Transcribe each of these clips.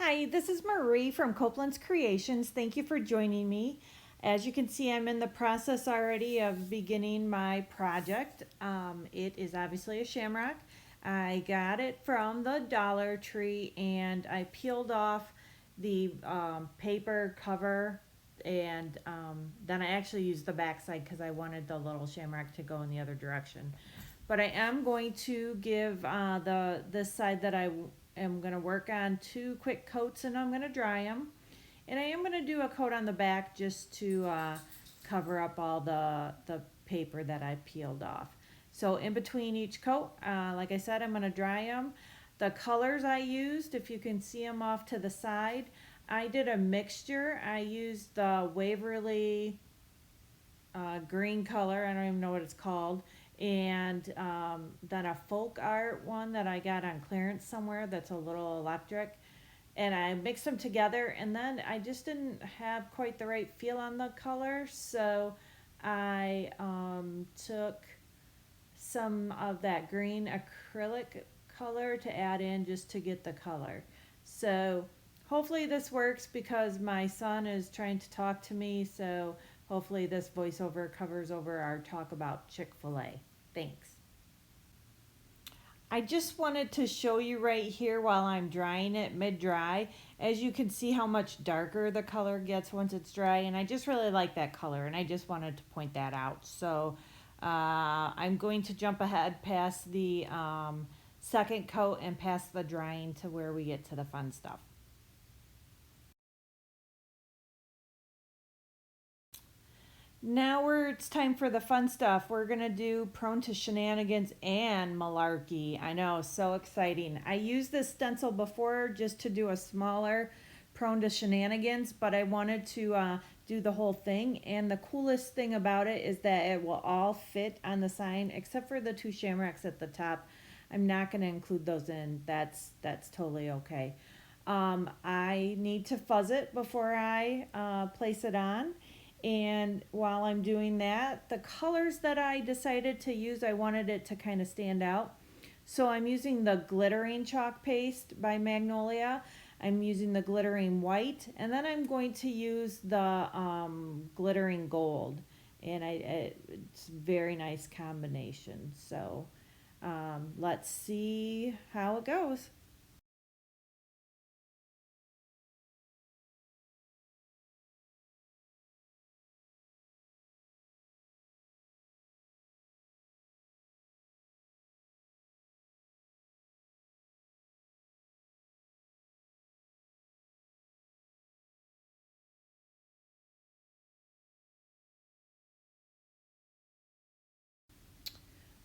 Hi, this is Marie from Copeland's Creations. Thank you for joining me. As you can see, I'm in the process already of beginning my project. It is obviously a shamrock. I got it from the Dollar Tree and I peeled off the paper cover and then I actually used the backside because I wanted the little shamrock to go in the other direction. But I am going to give this side that I'm going to work on 2 quick coats and I'm going to dry them. And I am going to do a coat on the back just to cover up all the paper that I peeled off. So in between each coat, like I said, I'm going to dry them. The colors I used, if you can see them off to the side, I did a mixture. I used the Waverly green color, I don't even know what it's called, and then a folk art one that I got on clearance somewhere that's a little electric. And I mixed them together, and then I just didn't have quite the right feel on the color, so I took some of that green acrylic color to add in just to get the color. So hopefully this works because my son is trying to talk to me, so hopefully this voiceover covers over our talk about Chick-fil-A. Thanks. I just wanted to show you right here while I'm drying it mid-dry. As you can see how much darker the color gets once it's dry, and I just really like that color, and I just wanted to point that out. So I'm going to jump ahead past the second coat and past the drying to where we get to the fun stuff. Now it's time for the fun stuff. We're gonna do Prone to Shenanigans and Malarkey. I know, so exciting. I used this stencil before just to do a smaller Prone to Shenanigans, but I wanted to do the whole thing. And the coolest thing about it is that it will all fit on the sign, except for the 2 shamrocks at the top. I'm not gonna include those in. That's totally okay. I need to fuzz it before I place it on. And while I'm doing that, the colors that I decided to use, I wanted it to kind of stand out. So I'm using the glittering chalk paste by Magnolia. I'm using the glittering white, and then I'm going to use the glittering gold. And it's a very nice combination. So let's see how it goes.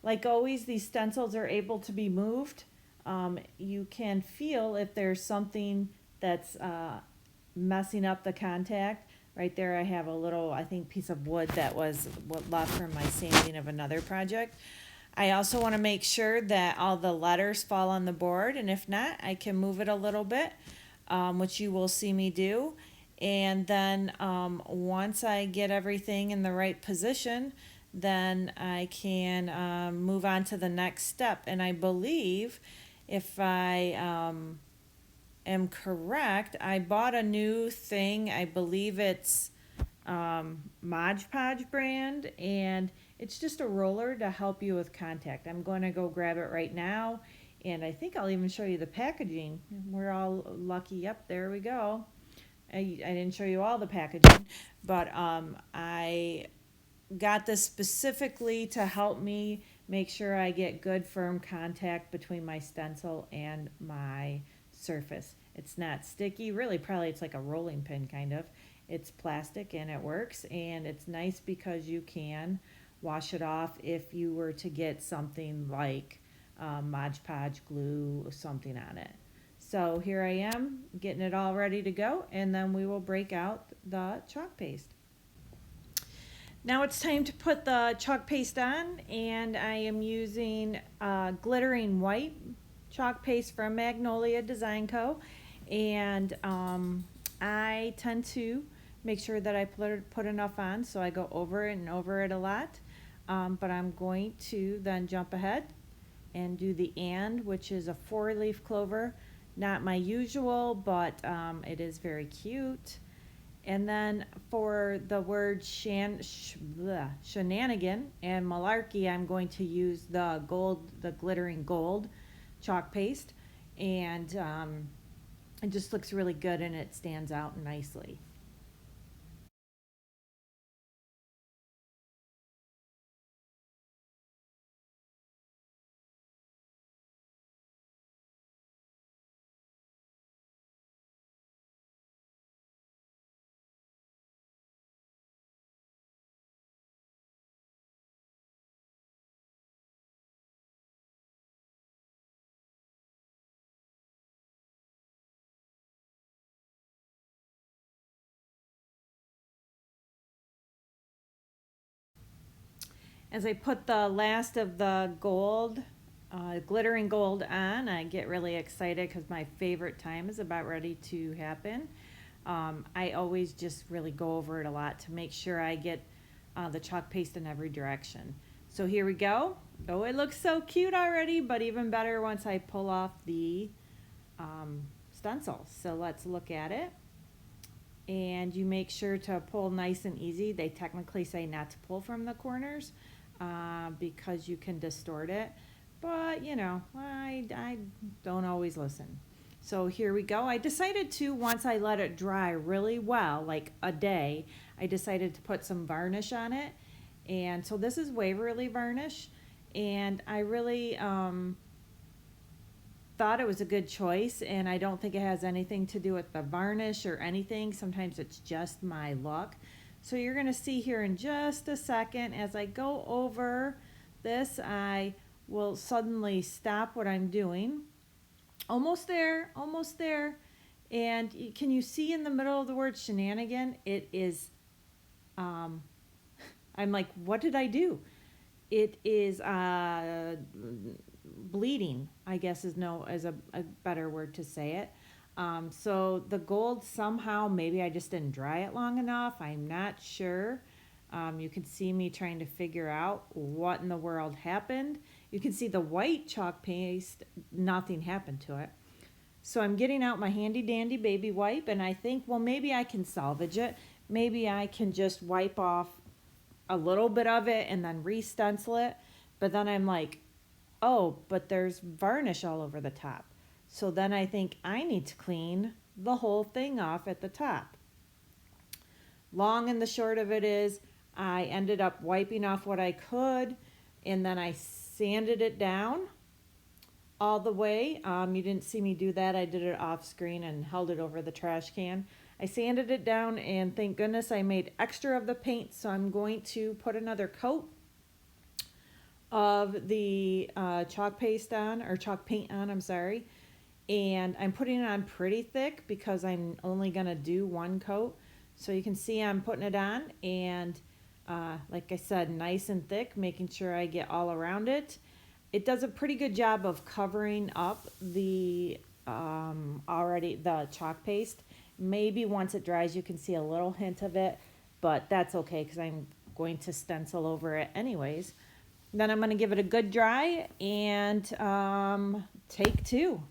Like always, these stencils are able to be moved. You can feel if there's something that's messing up the contact. Right there I have a little, I think, piece of wood that was what left from my sanding of another project. I also want to make sure that all the letters fall on the board, and if not, I can move it a little bit, which you will see me do. And then once I get everything in the right position, then I can move on to the next step. And I believe if I am correct, I bought a new thing. I believe it's Mod Podge brand, and it's just a roller to help you with contact. I'm going to go grab it right now, and I think I'll even show you the packaging. We're all lucky. Yep, there we go. I didn't show you all the packaging, but I got this specifically to help me make sure I get good firm contact between my stencil and my surface. It's not sticky, really probably it's like a rolling pin kind of. It's plastic and it works, and it's nice because you can wash it off if you were to get something like Mod Podge glue or something on it. So here I am getting it all ready to go, and then we will break out the chalk paste. Now it's time to put the chalk paste on, and I am using glittering white chalk paste from Magnolia Design Co. And I tend to make sure that I put enough on, so I go over it and over it a lot. But I'm going to then jump ahead and do the and, which is a 4-leaf clover. Not my usual, but it is very cute. And then for the word shenanigan and malarkey, I'm going to use the glittering gold chalk paste. And it just looks really good and it stands out nicely. As I put the last of the gold, glittering gold on, I get really excited because my favorite time is about ready to happen. I always just really go over it a lot to make sure I get the chalk paste in every direction. So here we go. Oh, it looks so cute already, but even better once I pull off the stencil. So let's look at it. And you make sure to pull nice and easy. They technically say not to pull from the corners because you can distort it. But, you know, I don't always listen. So here we go. I decided to, once I let it dry really well, like a day, I decided to put some varnish on it. And so this is Waverly varnish. And I really thought it was a good choice, and I don't think it has anything to do with the varnish or anything. Sometimes it's just my luck. So you're going to see here in just a second as I go over this, I will suddenly stop what I'm doing. Almost there, almost there. And can you see in the middle of the word shenanigan? It is, I'm like, what did I do? It is bleeding, I guess is a better word to say it. So the gold somehow, maybe I just didn't dry it long enough. I'm not sure. You can see me trying to figure out what in the world happened. You can see the white chalk paste, nothing happened to it. So I'm getting out my handy dandy baby wipe and I think, well, maybe I can salvage it. Maybe I can just wipe off a little bit of it and then re-stencil it. But then I'm like, oh, but there's varnish all over the top. So then I think I need to clean the whole thing off at the top. Long and the short of it is I ended up wiping off what I could and then I sanded it down all the way. You didn't see me do that. I did it off screen and held it over the trash can. I sanded it down and thank goodness I made extra of the paint, so I'm going to put another coat of the chalk paste on, or chalk paint on, I'm sorry. And I'm putting it on pretty thick because I'm only gonna do one coat. So you can see I'm putting it on and like I said, nice and thick, making sure I get all around it. It does a pretty good job of covering up the already the chalk paste. Maybe once it dries you can see a little hint of it, but that's okay because I'm going to stencil over it anyways. Then I'm going to give it a good dry and take two.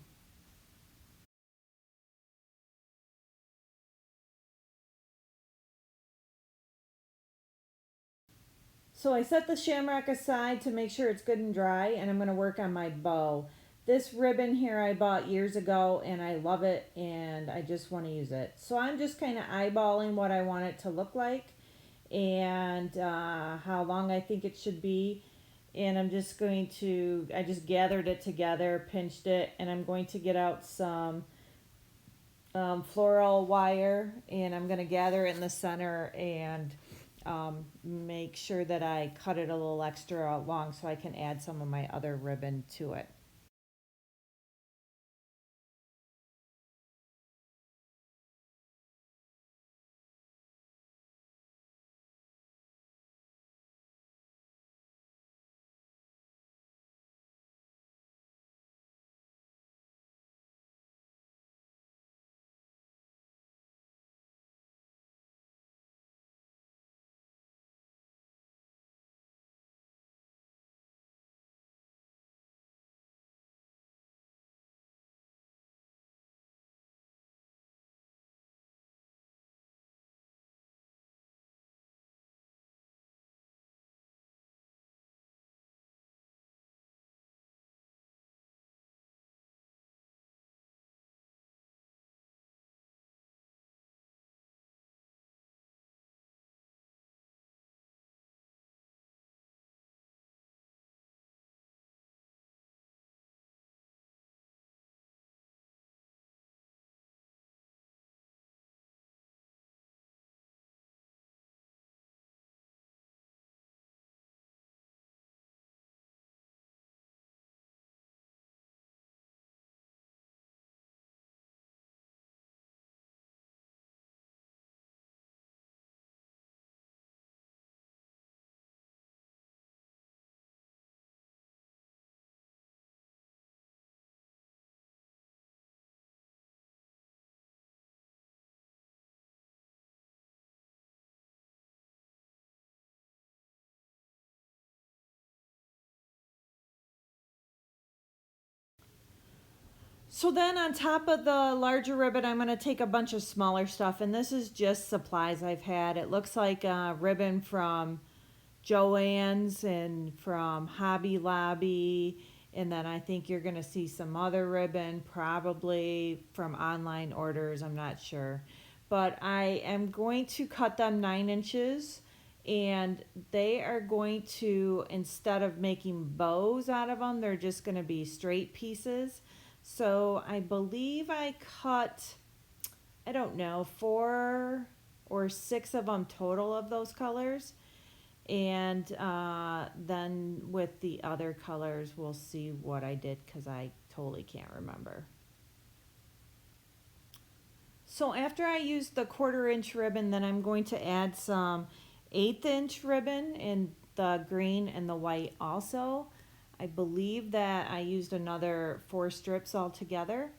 So I set the shamrock aside to make sure it's good and dry, and I'm going to work on my bow. This ribbon here I bought years ago, and I love it, and I just want to use it. So I'm just kind of eyeballing what I want it to look like and how long I think it should be. And I'm just going to, I just gathered it together, pinched it, and I'm going to get out some floral wire, and I'm going to gather it in the center and make sure that I cut it a little extra long so I can add some of my other ribbon to it. So then on top of the larger ribbon, I'm going to take a bunch of smaller stuff, and this is just supplies I've had. It looks like a ribbon from Joann's and from Hobby Lobby, and then I think you're going to see some other ribbon, probably from online orders, I'm not sure. But I am going to cut them 9 inches, and they are going to, instead of making bows out of them, they're just going to be straight pieces. So I believe I cut, I don't know, 4 or 6 of them total of those colors. And then with the other colors, we'll see what I did because I totally can't remember. So after I use the 1/4 inch ribbon, then I'm going to add some 1/8 inch ribbon in the green and the white also. I believe that I used another 4 strips altogether.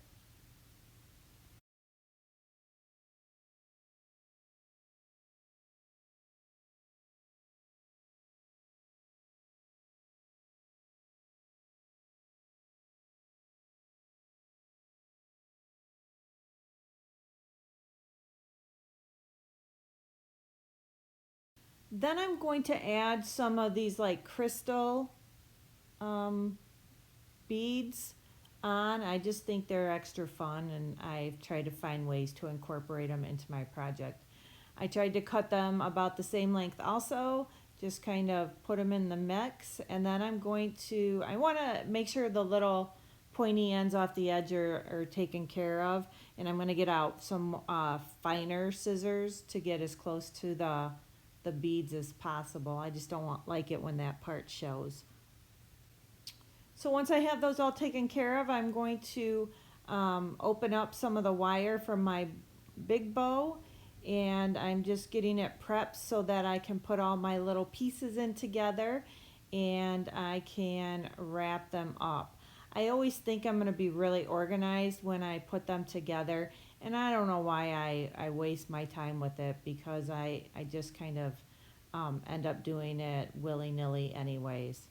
Then I'm going to add some of these like crystal um, beads on. I just think they're extra fun, and I've tried to find ways to incorporate them into my project. I tried to cut them about the same length also, just kind of put them in the mix, and then I want to make sure the little pointy ends off the edge are taken care of, and I'm going to get out some finer scissors to get as close to the beads as possible. I just don't like it when that part shows. So once I have those all taken care of, I'm going to open up some of the wire from my big bow, and I'm just getting it prepped so that I can put all my little pieces in together and I can wrap them up. I always think I'm going to be really organized when I put them together, and I don't know why I waste my time with it, because I just kind of end up doing it willy-nilly anyways.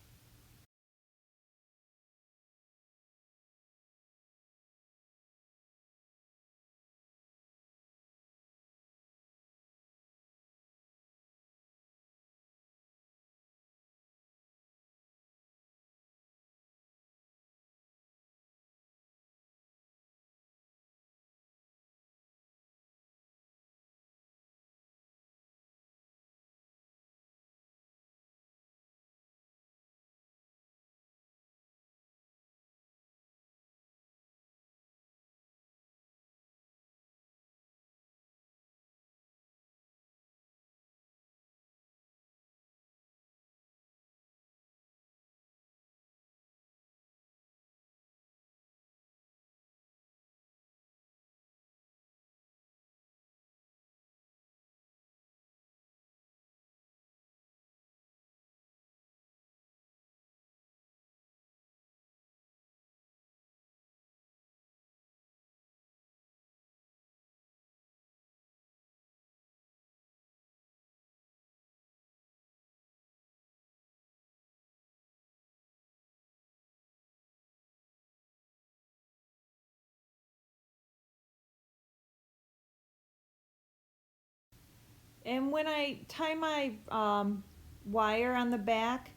And when I tie my wire on the back,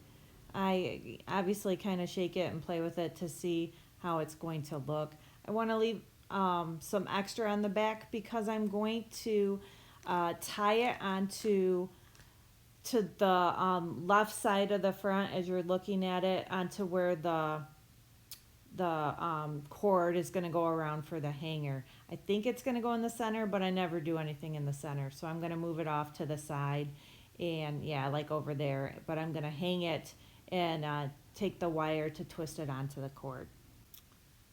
I obviously kind of shake it and play with it to see how it's going to look. I want to leave some extra on the back because I'm going to tie it onto the left side of the front as you're looking at it, onto where the cord is going to go around for the hanger. I think it's going to go in the center, but I never do anything in the center. So I'm going to move it off to the side, and yeah, like over there. But I'm going to hang it and take the wire to twist it onto the cord.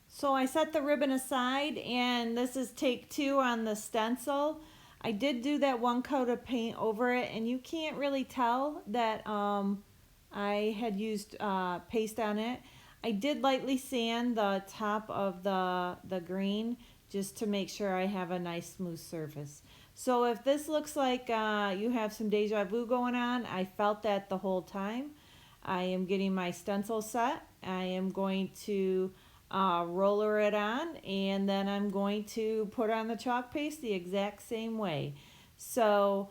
So I set the ribbon aside, and this is take 2 on the stencil. I did do that one coat of paint over it, and you can't really tell that I had used paste on it. I did lightly sand the top of the green just to make sure I have a nice smooth surface. So if this looks like you have some deja vu going on, I felt that the whole time. I am getting my stencil set. I am going to roller it on, and then I'm going to put on the chalk paste the exact same way. So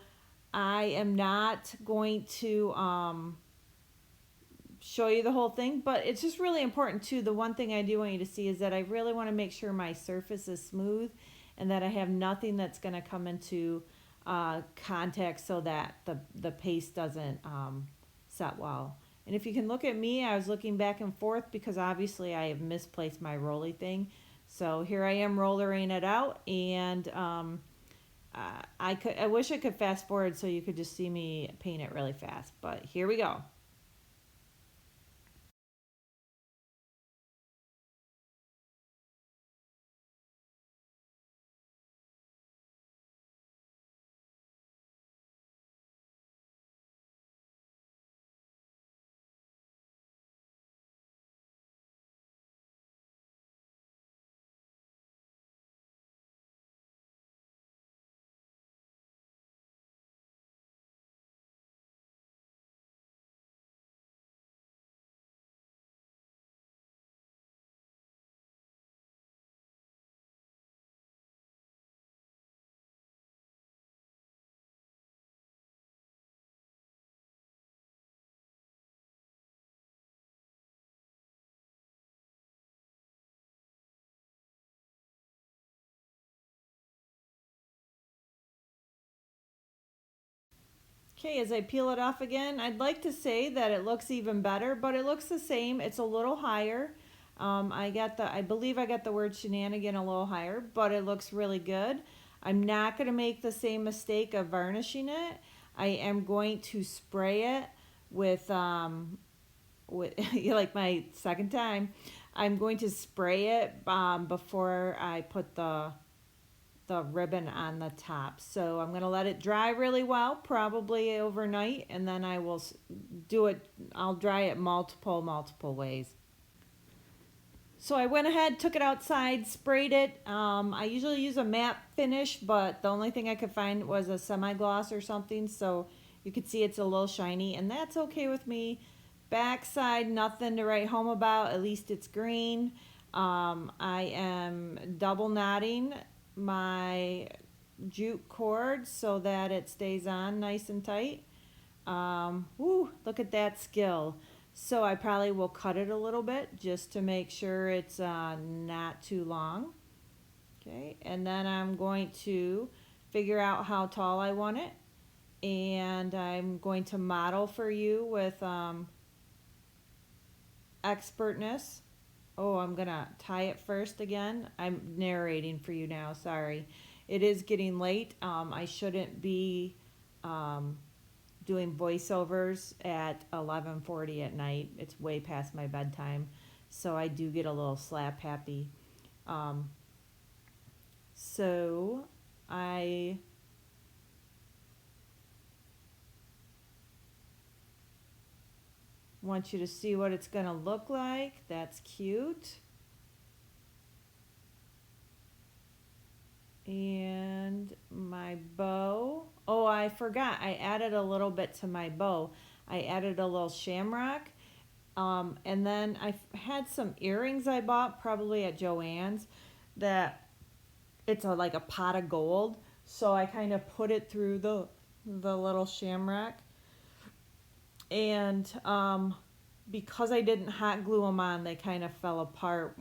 I am not going to show you the whole thing, but it's just really important too. The one thing I do want you to see is that I really want to make sure my surface is smooth and that I have nothing that's going to come into contact so that the paste doesn't set well. And if you can look at me, I was looking back and forth because obviously I have misplaced my roly thing. So here I am rollering it out, and I wish I could fast forward so you could just see me paint it really fast. But here we go. Okay, as I peel it off again, I'd like to say that it looks even better, but it looks the same. It's a little higher. I believe I got the word shenanigan a little higher, but it looks really good. I'm not going to make the same mistake of varnishing it. I am going to spray it with like my second time. I'm going to spray it before I put the ribbon on the top. So I'm going to let it dry really well, probably overnight, and then I will do it. I'll dry it multiple ways. So I went ahead, took it outside, sprayed it. I usually use a matte finish, but the only thing I could find was a semi-gloss or something, so you could see it's a little shiny, and that's okay with me. Backside, nothing to write home about, at least it's green. I am double knotting my jute cord so that it stays on nice and tight. Look at that skill. So I probably will cut it a little bit just to make sure it's not too long. Okay, and then I'm going to figure out how tall I want it. And I'm going to model for you with expertness. Oh, I'm gonna tie it first again. I'm narrating for you now, sorry. It is getting late. I shouldn't be doing voiceovers at 11:40 at night. It's way past my bedtime, so I do get a little slap happy. Um, so I want you to see what it's gonna look like. That's cute. And my bow. Oh, I forgot. I added a little bit to my bow. I added a little shamrock. And then I had some earrings I bought probably at Joann's that it's like a pot of gold. So I kind of put it through the little shamrock. And because I didn't hot glue them on, they kind of fell apart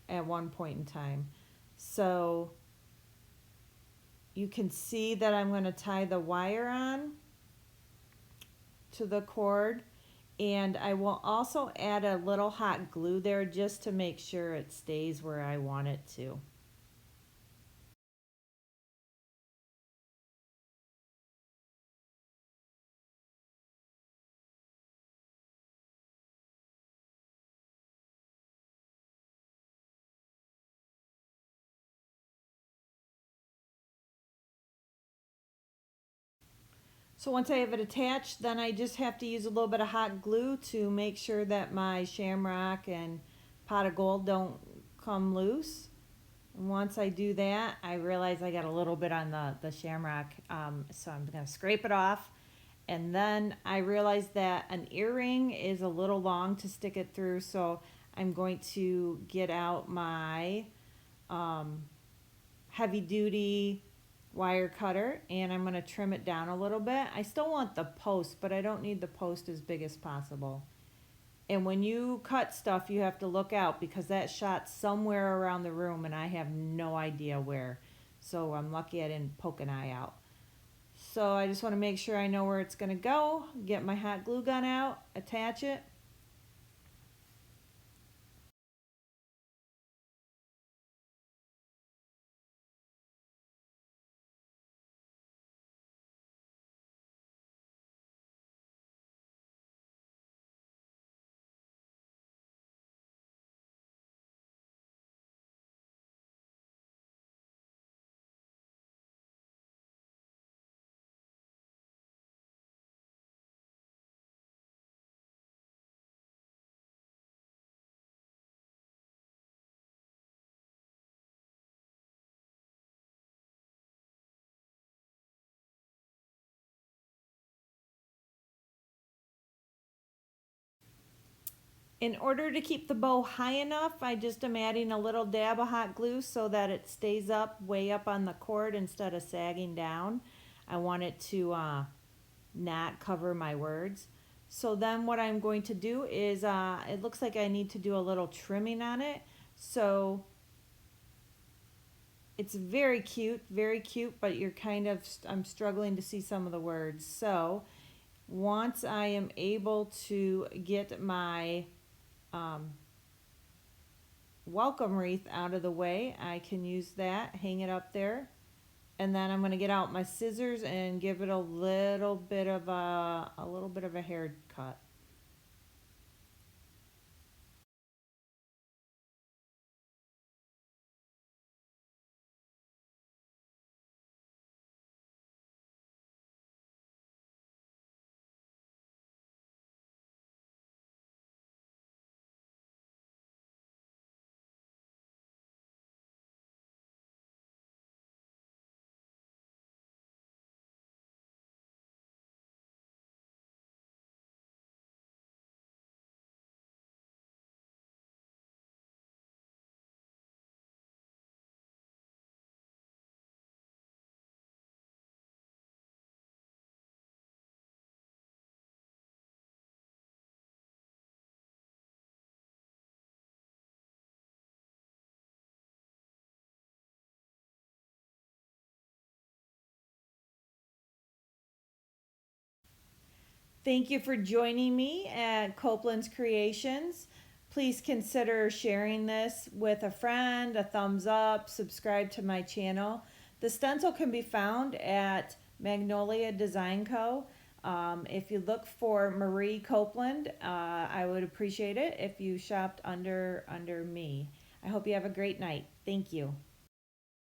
at one point in time. So you can see that I'm going to tie the wire on to the cord, and I will also add a little hot glue there just to make sure it stays where I want it to. So once I have it attached, then I just have to use a little bit of hot glue to make sure that my shamrock and pot of gold don't come loose. And once I do that, I realize I got a little bit on the shamrock, so I'm going to scrape it off. And then I realized that an earring is a little long to stick it through, so I'm going to get out my heavy duty wire cutter and I'm going to trim it down a little bit. I still want the post, but I don't need the post as big as possible. And when you cut stuff, you have to look out because that shot somewhere around the room and I have no idea where. So I'm lucky I didn't poke an eye out. So I just want to make sure I know where it's going to go. Get my hot glue gun out, attach it. In order to keep the bow high enough, I just am adding a little dab of hot glue so that it stays up way up on the cord instead of sagging down. I want it to not cover my words. So then what I'm going to do is, it looks like I need to do a little trimming on it. So it's very cute, but you're kind of, I'm struggling to see some of the words. So once I am able to get my welcome wreath out of the way, I can use that, hang it up there. And then I'm going to get out my scissors and give it a little bit of a haircut. Thank you for joining me at Copeland's Creations. Please consider sharing this with a friend, a thumbs up, subscribe to my channel. The stencil can be found at Magnolia Design Co. If you look for Marie Copeland, I would appreciate it if you shopped under me. I hope you have a great night. Thank you.